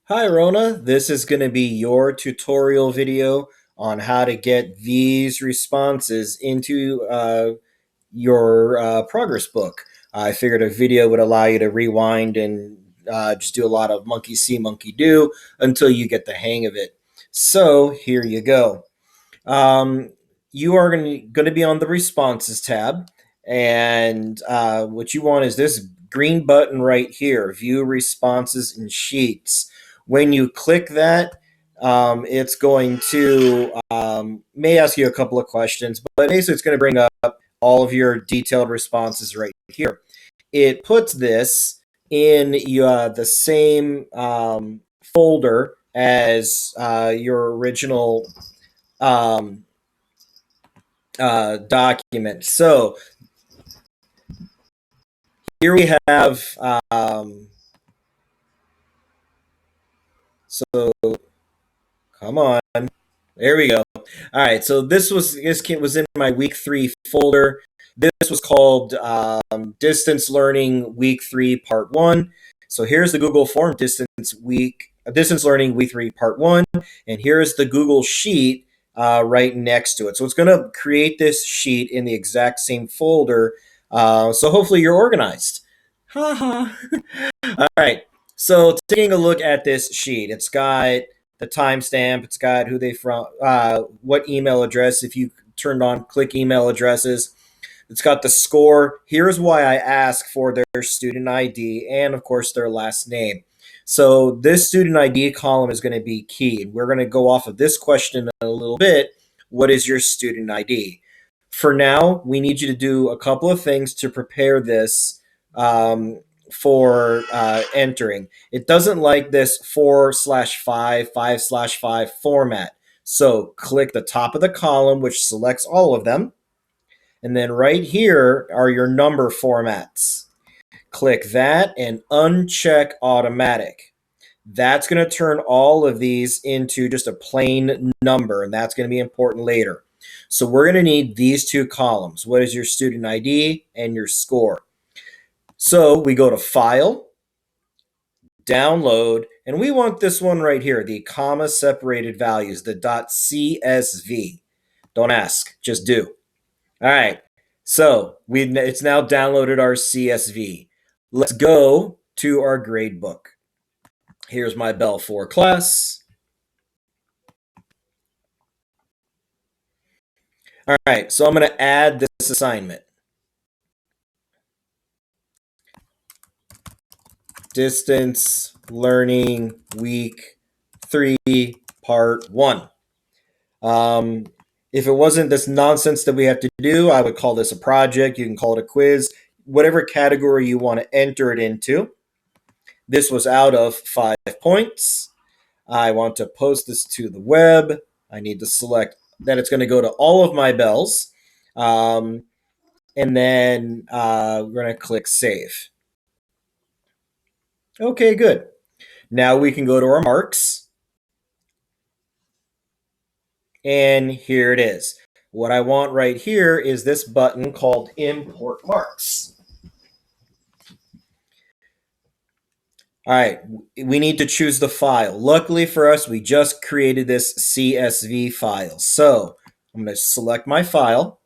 Hi Rona, this is going to be your tutorial video on how to get these responses into your progress book. I figured a video would allow you to rewind and just do a lot of monkey see, monkey do until you get the hang of it. So here you go. Um, you are going to be on the responses tab, and what you want is this green button right here, view responses in sheets. When you click that, it's going to may ask you a couple of questions, but basically it's going to bring up all of your detailed responses right here. It puts this in the same folder as your original um, document. So here we have, so come on, there we go. All right, so this kit was in my week 3 folder. This was called Distance Learning Week 3 Part 1. So here's the Google form, Distance Learning Week 3 Part 1, and here's the Google Sheet right next to it. So it's going to create this sheet in the exact same folder. So hopefully you're organized. Ha ha. All right. So taking a look at this sheet, it's got the timestamp, it's got who they from, what email address. If you turned on click email addresses, it's got the score. Here's why I ask for their student ID and, of course, their last name. So this student ID column is going to be key. We're going to go off of this question in a little bit. What is your student ID? For now, we need you to do a couple of things to prepare this for entering. It doesn't like this 4/5, 5/5 format. So click the top of the column, which selects all of them. And then right here are your number formats. Click that and uncheck automatic. That's going to turn all of these into just a plain number, and that's going to be important later. So we're going to need these two columns. What is your student ID and your score? So we go to File, Download, and we want this one right here, the comma separated values, the .csv. Don't ask, just do. All right. So it's now downloaded our CSV. Let's go to our gradebook. Here's my Bell 4 class. All right, so I'm going to add this assignment. Distance Learning Week 3, Part 1. If it wasn't this nonsense that we have to do, I would call this a project. You can call it a quiz, whatever category you want to enter it into. This was out of 5 points. I want to post this to the web. I need to select that it's going to go to all of my bells. And then we're going to click save. Okay, good. Now we can go to our marks. And here it is. What I want right here is this button called Import Marks. All right, we need to choose the file. Luckily for us, we just created this CSV file. So I'm going to select my file.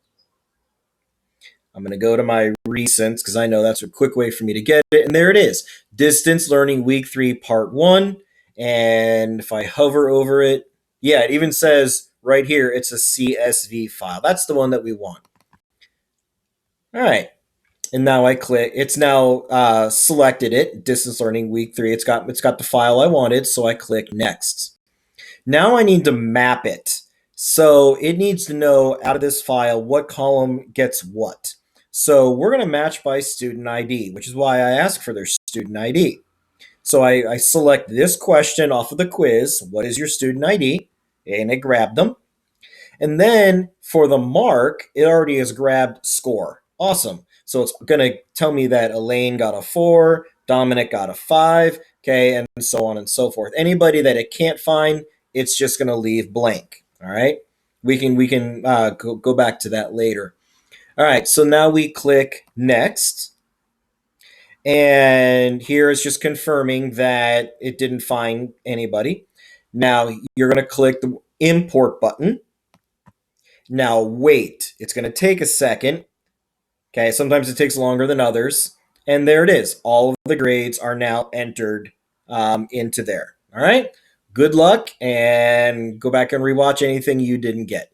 I'm going to go to my recents because I know that's a quick way for me to get it. And there it is, Distance Learning Week 3 Part 1. And if I hover over it, yeah, it even says right here, it's a CSV file. That's the one that we want. All right. And now I click, it's now selected it, Distance Learning Week 3. It's got the file I wanted, so I click Next. Now I need to map it. So it needs to know out of this file what column gets what. So we're going to match by student ID, which is why I ask for their student ID. So I select this question off of the quiz, what is your student ID? And it grabbed them. And then for the mark, it already has grabbed score. Awesome. So it's going to tell me that Elaine got a 4, Dominic got a 5, okay, and so on and so forth. Anybody that it can't find, it's just going to leave blank. All right. We can go back to that later. All right. So now we click next. And here is just confirming that it didn't find anybody. Now you're going to click the import button. Now wait. It's going to take a second. Okay, sometimes it takes longer than others. And there it is. All of the grades are now entered into there. All right. Good luck and go back and rewatch anything you didn't get.